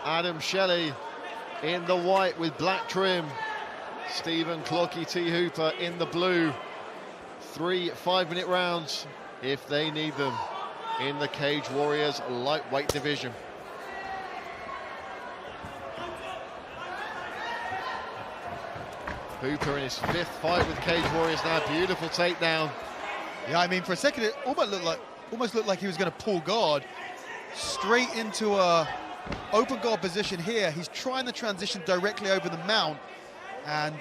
Adam Shelley in the white with black trim. Stephen Clocky T. Hooper in the blue. 3 5-minute rounds if they need them in the Cage Warriors lightweight division. Hooper in his 5th fight with Cage Warriors now. Beautiful takedown. Yeah, I mean, for a second it almost looked like he was going to pull guard straight into a open guard position here. He's trying to transition directly over the mount, and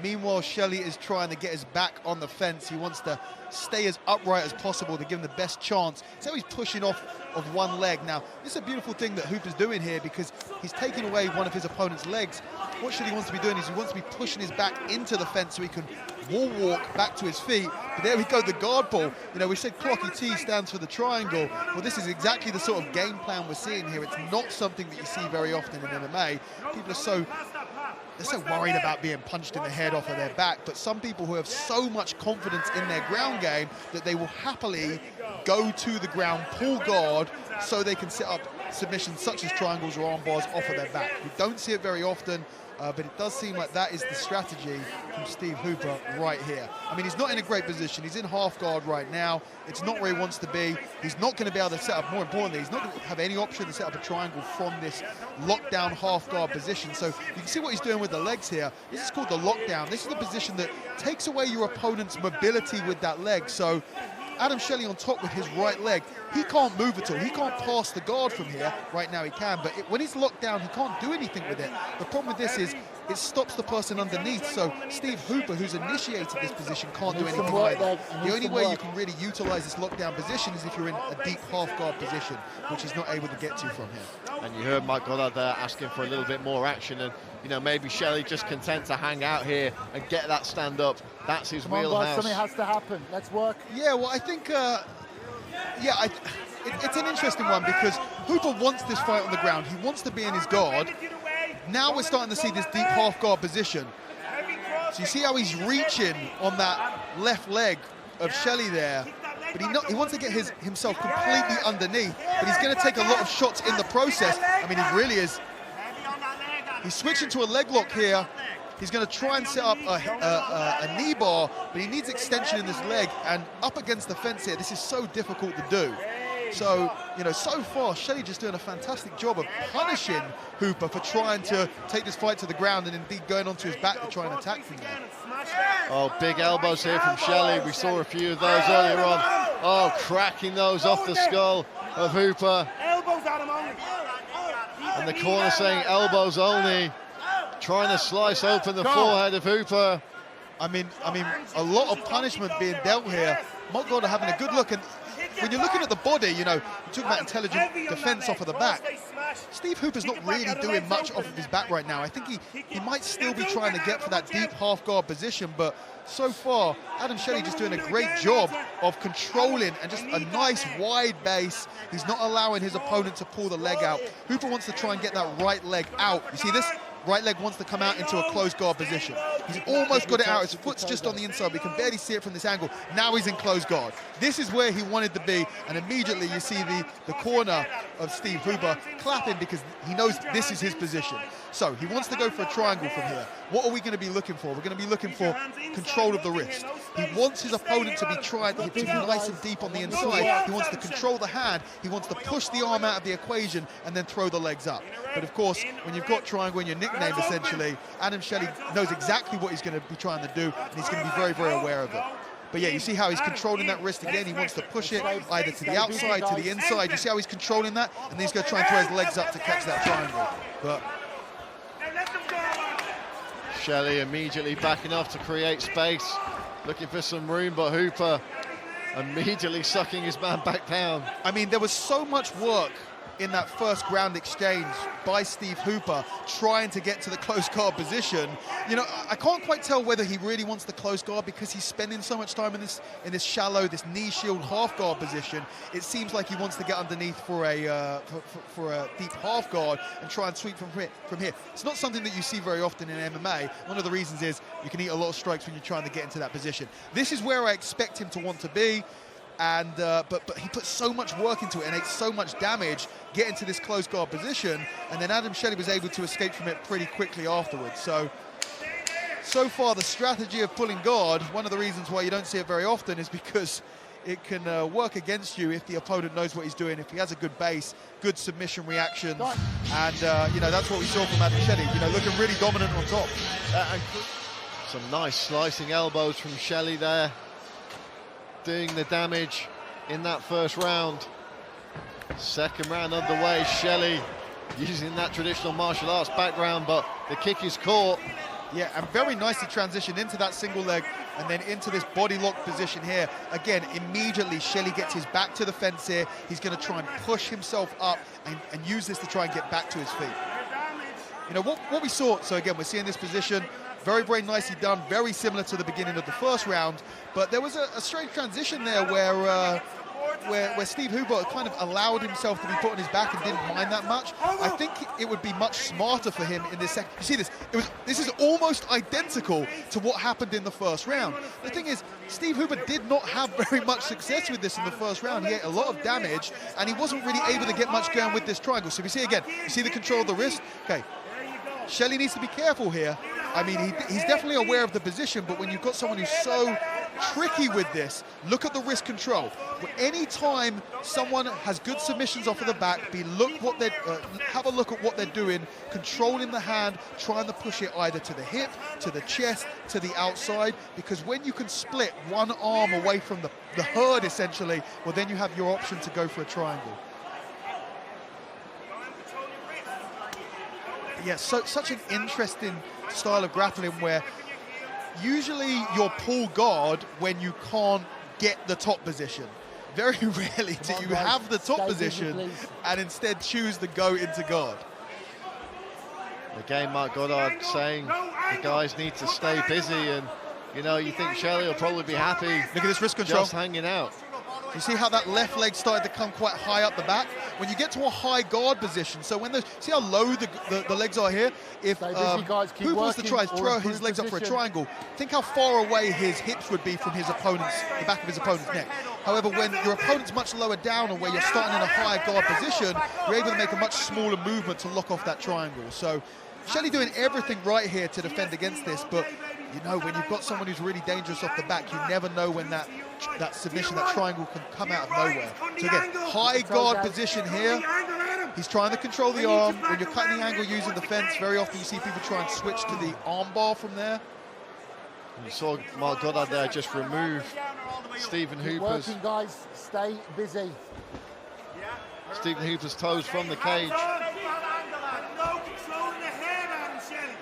meanwhile Shelley is trying to get his back on the fence. He wants to stay as upright as possible to give him the best chance. So he's pushing off of one leg. Now, this is a beautiful thing that Hooper's doing here, because he's taking away one of his opponent's legs. What Shelley wants to be doing is he wants to be pushing his back into the fence so he can wall walk back to his feet. But there we go, the guard pull. You know, we said Clocky T stands for the triangle. Well, this is exactly the sort of game plan we're seeing here. It's not something that you see very often in MMA. People are they're so worried about being punched in the head off of their back, but some people who have so much confidence in their ground game that they will happily go to the ground, pull guard, so they can set up submissions such as triangles or arm bars off of their back. We don't see it very often, but it does seem like that is the strategy from Steve Hooper right here. I mean, he's not in a great position. He's in half guard right now. It's not where he wants to be. He's not going to be able to set up, more importantly, he's not going to have any option to set up a triangle from this lockdown half guard position. So you can see what he's doing with the legs here. This is called the lockdown. This is the position that takes away your opponent's mobility with that leg. So Adam Shelley on top with his right leg, he can't move at all. He can't pass the guard from here. Right now he can, but when he's locked down, he can't do anything with it. The problem with this is it stops the person underneath. So Steve Hooper, who's initiated this position, can't do anything either. The only way you can really utilize this lockdown position is if you're in a deep half guard position, which he's not able to get to from here. And you heard Mike Goddard there asking for a little bit more action, and you know, maybe Shelley just content to hang out here and get that stand up. That's his wheelhouse. Something has to happen. Let's work. Yeah, well, I think, it's an interesting one, because Hooper wants this fight on the ground. He wants to be in his guard. Now we're starting to see this deep half guard position. So you see how he's reaching on that left leg of Shelley there. But he wants to get himself completely underneath. But he's going to take a lot of shots in the process. I mean, he really is. He's switching to a leg lock here. He's going to try and set up a knee bar, but he needs extension in this leg, and up against the fence here, this is so difficult to do. So, you know, so far, Shelley just doing a fantastic job of punishing Hooper for trying to take this fight to the ground, and indeed going onto his back to try and attack from there. Oh, big elbows here from Shelley. We saw a few of those earlier on. Oh, cracking those off the skull of Hooper. And the corner saying elbows only. Trying to slice open the forehead of Hooper. I mean, a lot of punishment being dealt here. Mike Goddard having a good look, and when you're looking at the body, you know, you talk about intelligent defense off of the back. Steve Hooper's not really doing much off of his back right now. I think he might still be trying to get for that deep half guard position, but so far, Adam Shelley just doing a great job of controlling and just a nice wide base. He's not allowing his opponent to pull the leg out. Hooper wants to try and get that right leg out. You see this? Right leg wants to come out into a closed guard position. He's almost got it out. His foot's just on the inside. We can barely see it from this angle. Now he's in closed guard. This is where he wanted to be, and immediately you see the corner of Steve Hooper clapping, because he knows this is his position. So he wants to go for a triangle from here. What are we going to be looking for? We're going to be looking for control of the wrist. He wants his opponent to be nice and deep on the inside. He wants to control the hand. He wants to push the arm out of the equation and then throw the legs up. But of course, when you've got triangle in your nickname, essentially, Adam Shelley knows exactly what he's going to be trying to do, and he's going to be very, very aware of it. But yeah, you see how he's controlling that wrist again. He wants to push it either to the outside, to the inside. You see how he's controlling that? And then he's going to try and throw his legs up to catch that triangle. But Shelley immediately backing off to create space, looking for some room, but Hooper immediately sucking his man back down. I mean, there was so much work in that first ground exchange by Steve Hooper trying to get to the close guard position. You know, I can't quite tell whether he really wants the close guard because he's spending so much time in this shallow, this knee shield half guard position. It seems like he wants to get underneath for a deep half guard and try and sweep from here. It's not something that you see very often in MMA. One of the reasons is you can eat a lot of strikes when you're trying to get into that position. This is where I expect him to want to be. and but he put so much work into it and ate so much damage getting to this close guard position, and then Adam Shelley was able to escape from it pretty quickly afterwards. So far, the strategy of pulling guard, one of the reasons why you don't see it very often is because it can work against you if the opponent knows what he's doing, if he has a good base, good submission reactions, and you know, that's what we saw from Adam Shelley, you know, looking really dominant on top. And some nice slicing elbows from Shelley there, doing the damage in that first round. Second round underway, Shelley using that traditional martial arts background, but the kick is caught. Yeah, and very nicely transitioned into that single leg and then into this body lock position here. Again, immediately Shelley gets his back to the fence here. He's going to try and push himself up and use this to try and get back to his feet. You know, what we saw, so again, we're seeing this position, very, very nicely done, very similar to the beginning of the first round, but there was a strange transition there where Steve Hooper kind of allowed himself to be put on his back and didn't mind that much. I think it would be much smarter for him in this second. You see this? This is almost identical to what happened in the first round. The thing is, Steve Hooper did not have very much success with this in the first round. He ate a lot of damage, and he wasn't really able to get much going with this triangle. So we see again, you see the control of the wrist? Okay, Shelley needs to be careful here. I mean, he's definitely aware of the position, but when you've got someone who's so tricky with this, look at the wrist control. Any time someone has good submissions off of the back, have a look at what they're doing, controlling the hand, trying to push it either to the hip, to the chest, to the outside, because when you can split one arm away from the herd, essentially, well, then you have your option to go for a triangle. Yeah, such an interesting style of grappling where usually you'll pull guard when you can't get the top position. Very rarely do you have the top position and instead choose to go into guard. Again, Mark Goddard saying the guys need to stay busy, and you know, you think Shelley will probably be happy. Look at this wrist control. Just hanging out. You see how that left leg started to come quite high up the back? When you get to a high guard position, so when see how low the legs are here? If Hooper was to try to throw his legs up for a triangle, think how far away his hips would be from the back of his opponent's neck. However, when your opponent's much lower down or where you're starting in a higher guard position, you're able to make a much smaller movement to lock off that triangle. So Shelley doing everything right here to defend against this, but you know, when you've got someone who's really dangerous off the back, you never know when that submission, that triangle can come out of nowhere. So again, high guard position here. He's trying to control the arm. When you're cutting the angle using the fence, very often you see people try and switch to the arm bar from there. You saw Mark Goddard there just remove Stephen Hooper's. Working, guys, stay busy. Stephen Hooper's toes from the cage. No control in the head, Adam Shelley.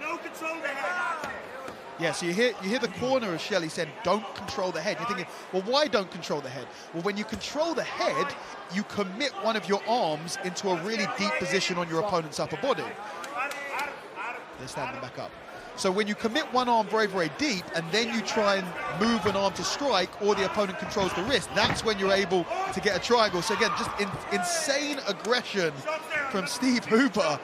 No control in the head. Yeah, so you hear the corner of Shelley saying, don't control the head. You're thinking, well, why don't control the head? Well, when you control the head, you commit one of your arms into a really deep position on your opponent's upper body. They're standing back up. So when you commit one arm very, very deep, and then you try and move an arm to strike, or the opponent controls the wrist, that's when you're able to get a triangle. So again, just insane aggression from Steve Hooper,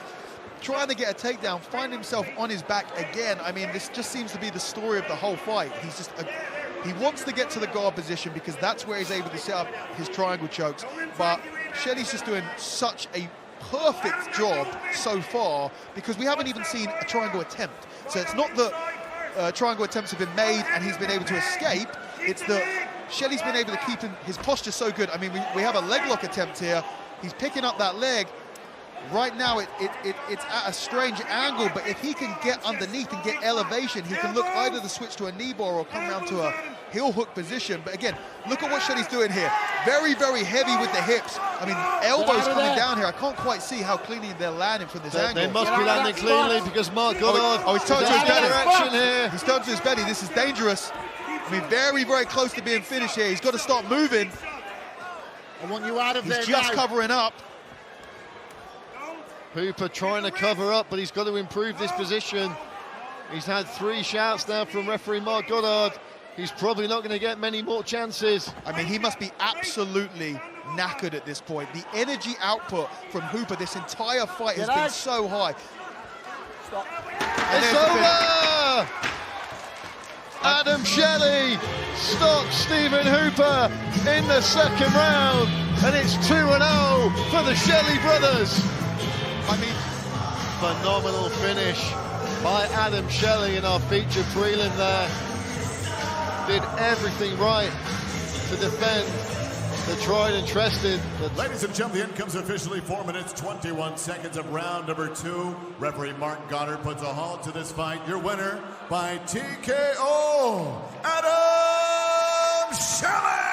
trying to get a takedown, find himself on his back again. I mean, this just seems to be the story of the whole fight. He's just, he wants to get to the guard position because that's where he's able to set up his triangle chokes. But Shelley's just doing such a perfect job so far because we haven't even seen a triangle attempt. So it's not that triangle attempts have been made and he's been able to escape. It's that Shelley's been able to keep his posture so good. I mean, we have a leg lock attempt here. He's picking up that leg. Right now, it's at a strange angle, but if he can get underneath and get elevation, he can look either to switch to a knee bar or come around to a heel hook position. But again, look at what Shelley's doing here. Very, very heavy with the hips. I mean, elbows coming down here. I can't quite see how cleanly they're landing from this angle. They must be landing cleanly because Mark Goddard. He's turned to his belly. Here. He's turned to his belly. This is dangerous. I mean, very, very close to being finished here. He's got to start moving. I want you out of there. He's just covering up. Hooper trying to cover up, but he's got to improve this position. He's had 3 shouts now from referee Mark Goddard. He's probably not going to get many more chances. I mean, he must be absolutely knackered at this point. The energy output from Hooper this entire fight has been so high. It's over! Adam Shelley stops Stephen Hooper in the second round, and it's 2-0 for the Shelley brothers. I mean, Phenomenal finish by Adam Shelley in our feature prelim there. Did everything right to defend the tried and trusted. Ladies and gentlemen, the end comes officially 4 minutes, 21 seconds of round number 2. Referee Mark Goddard puts a halt to this fight. Your winner by TKO, Adam Shelley!